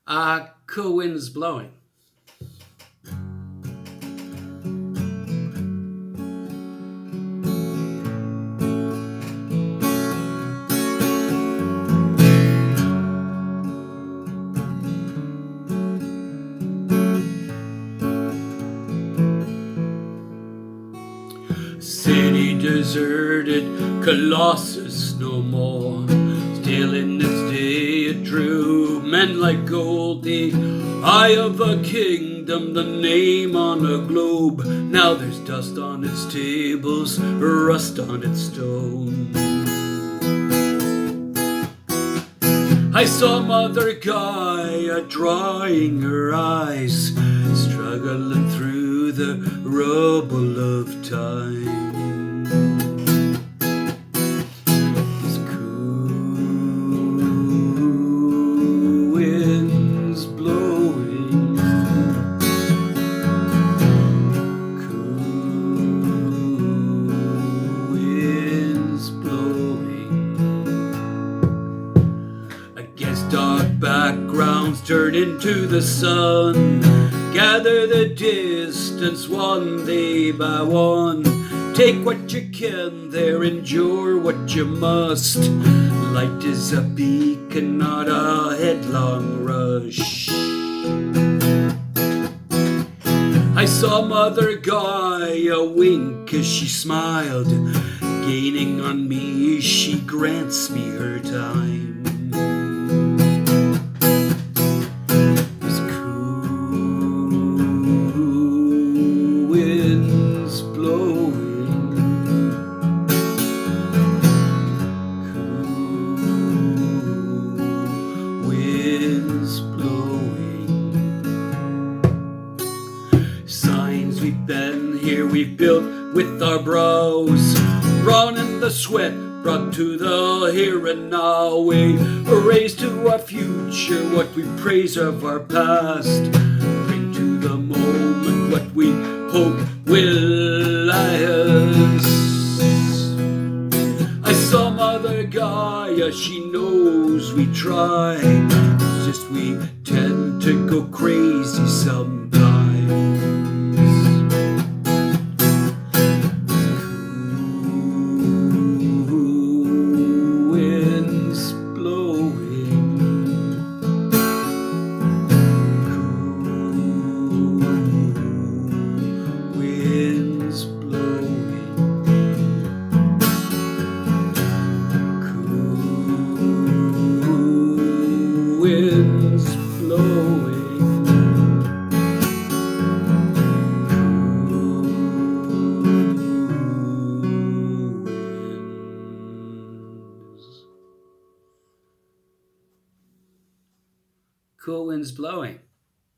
Cool winds blowing. City deserted, Colossus no more. Still in its day it drew men like gold, the eye of a kingdom, the name on a globe. Now there's dust on its tables, rust on its stone. I saw Mother Gaia drying her eyes, struggling through the rubble of time. These cool winds blowing, cool winds blowing. Against dark backgrounds turn into the sun, gather the distance one day by one. Take what you can there, endure what you must. Light is a beacon, not a headlong rush. I saw Mother Gaia wink as she smiled, gaining on me, she grants me her time. Signs we've been here, we've built with our brows, drawn in the sweat, brought to the here and now. We raise to our future what we praise of our past, bring to the moment what we hope will last. I saw Mother Gaia, she knows we try, it's just we tend to go crazy sometimes. Winds blowing, cool winds blowing.